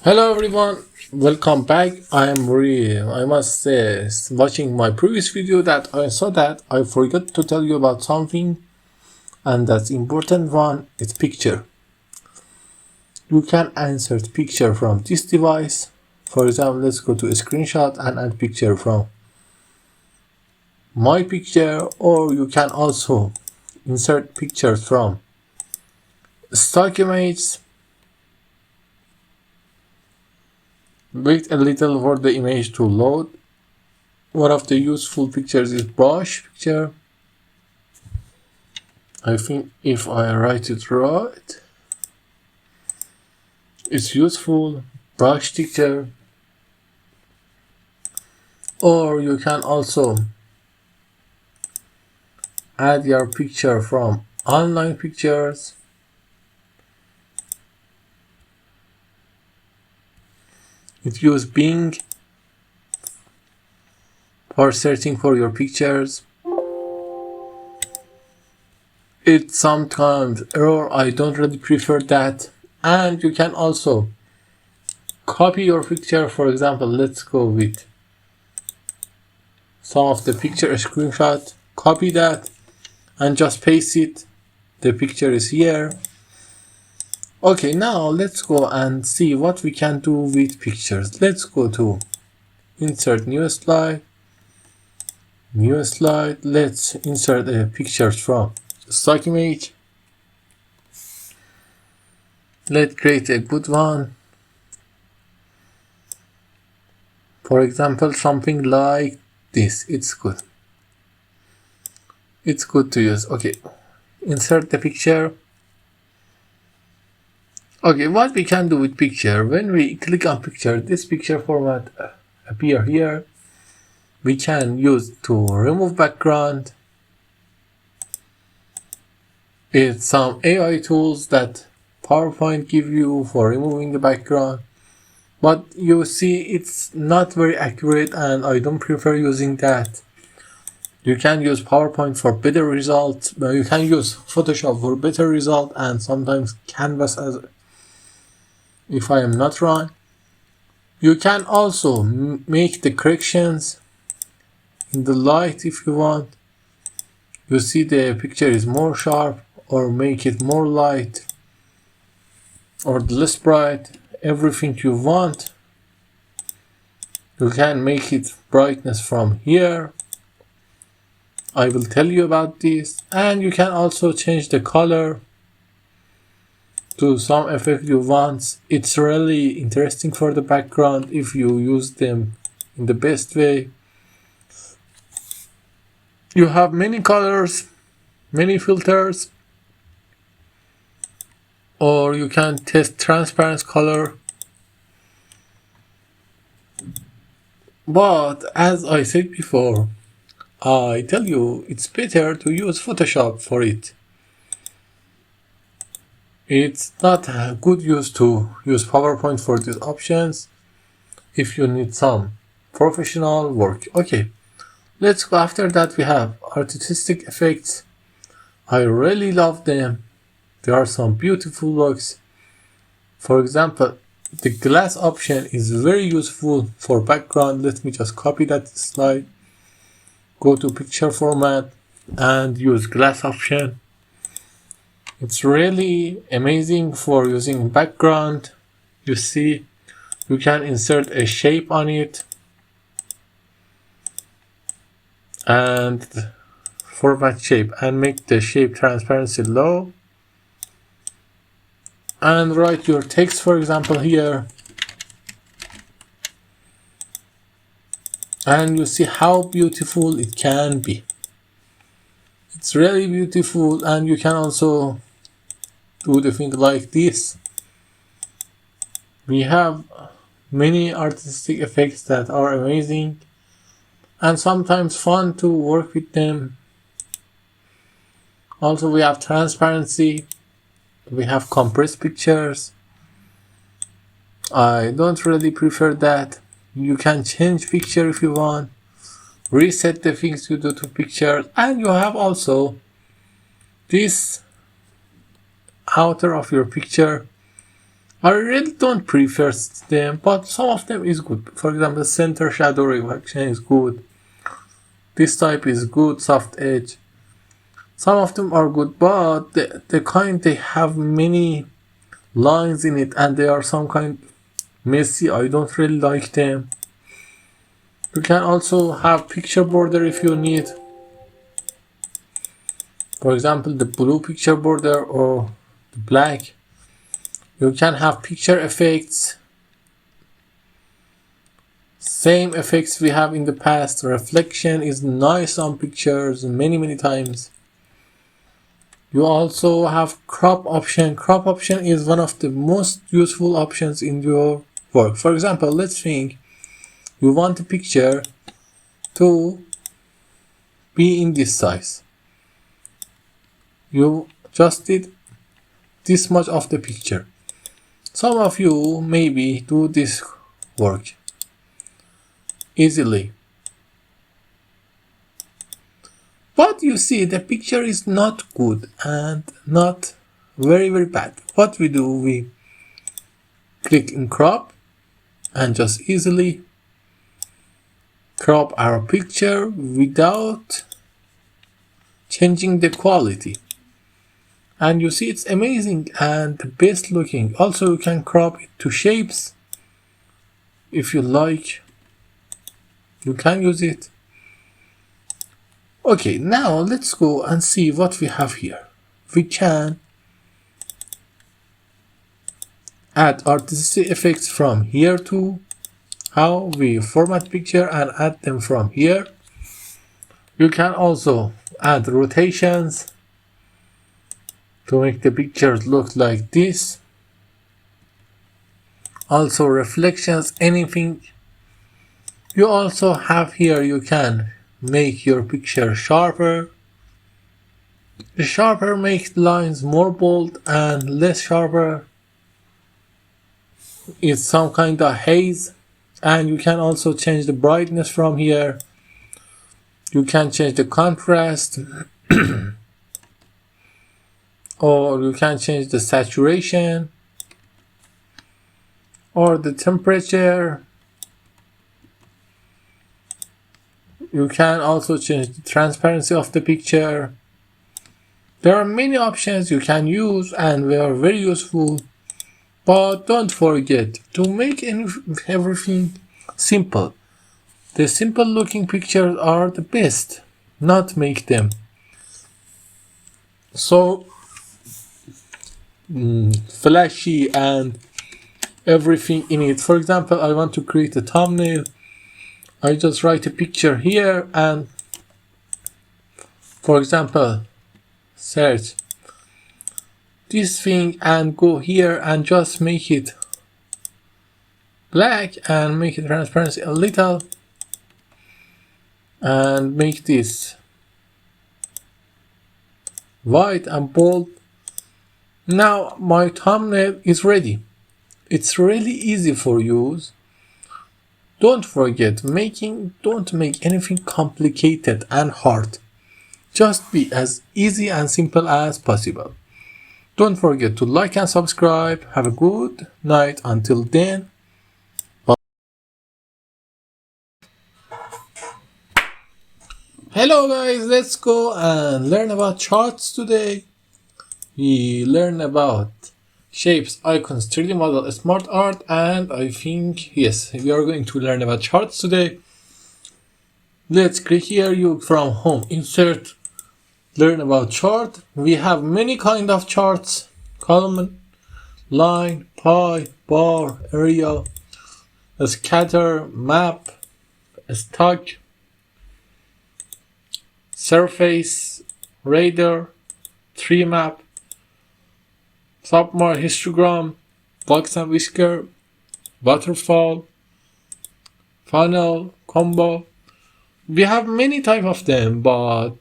Hello everyone, welcome back. I must say, watching my previous video that I saw that I forgot to tell you about something, and that's important one, it's picture. You can insert picture from this device. For example, let's go to a screenshot and add picture from my picture, or you can also insert pictures from stock images. Wait a little for the image to load. One of the useful pictures is brush picture. I think if I write it right, it's useful, brush picture. Or you can also add your picture from online pictures. It uses Bing for searching for your pictures. It's sometimes error, I don't really prefer that. And you can also copy your picture. For example, let's go with some of the picture screenshot, copy that and just paste it. The picture is here. Okay, now let's go and see what we can do with pictures. Let's go to insert new slide. Let's insert a pictures from stock image. Let's create a good one. For example, something like this. It's good to use. Okay, insert the picture. Okay, what we can do with picture, when we click on picture, this picture format appear here. We can use to remove background. It's some AI tools that PowerPoint give you for removing the background, but you see it's not very accurate and I don't prefer using that. You can use PowerPoint for better results, but you can use Photoshop for better result, and sometimes Canvas, as if I am not wrong. You can also make the corrections in the light if you want. You see the picture is more sharp, or make it more light or less bright, everything you want. You can make it brightness from here. I will tell you about this. And you can also change the color to some effect you want. It's really interesting for the background if you use them in the best way. You have many colors, many filters, or you can test transparent color. But as I said before, I tell you it's better to use Photoshop for it. It's not a good use to use PowerPoint for these options if you need some professional work. Okay, let's go. After that, we have artistic effects. I really love them. There are some beautiful looks. For example, the glass option is very useful for background. Let me just copy that slide. Go to picture format and use glass option. It's really amazing for using background. You see, you can insert a shape on it and format shape and make the shape transparency low. And write your text, for example, here. And you see how beautiful it can be. It's really beautiful, and you can also do the thing like this. We have many artistic effects that are amazing and sometimes fun to work with them. Also, we have transparency. We have compressed pictures. I don't really prefer that. You can change picture if you want, reset the things you do to pictures, and you have also this outer of your picture I really don't prefer them, but some of them is good. For example, center shadow reflection is good. This type is good, soft edge. Some of them are good, but the kind they have many lines in it and they are some kind messy. I don't really like them. You can also have picture border if you need. For example, the blue picture border or the black. You can have picture effects. Same effects we have in the past. Reflection is nice on pictures many times. You also have crop option. Crop option is one of the most useful options in your work. For example, let's think you want a picture to be in this size. You just did this much of the picture. Some of you maybe do this work easily. But you see the picture is not good and not very bad. What we do, we click in crop and just easily crop our picture without changing the quality. And you see it's amazing and the best looking. Also you can crop it to shapes if you like. You can use it. Okay, now let's go and see what we have here. We can add artistic effects from here to how we format picture and add them from here. You can also add rotations to make the pictures look like this. Also reflections, anything. You also have here, you can make your picture sharper. The sharper makes lines more bold and less sharper. It's some kind of haze. And you can also change the brightness from here. You can change the contrast. Or you can change the saturation or the temperature. You can also change the transparency of the picture. There are many options you can use and they are very useful. But don't forget to make everything simple. The simple looking pictures are the best, not make them so flashy and everything in it. For example, I want to create a thumbnail. I just write a picture here and, for example, search this thing and go here and just make it black and make it transparency a little and make this white and bold. Now my thumbnail is ready. It's really easy for use. Don't forget, don't make anything complicated and hard. Just be as easy and simple as possible. Don't forget to like and subscribe. Have a good night until then. Bye. Hello guys, let's go and learn about charts today. We learn about shapes, icons, 3D model, smart art, and I think, yes, we are going to learn about charts today. Let's click here, you from home, insert, learn about chart. We have many kind of charts: column, line, pie, bar, area, scatter, map, stock, surface, radar, tree map, submar, histogram, box and whisker, waterfall, funnel, combo. We have many type of them, but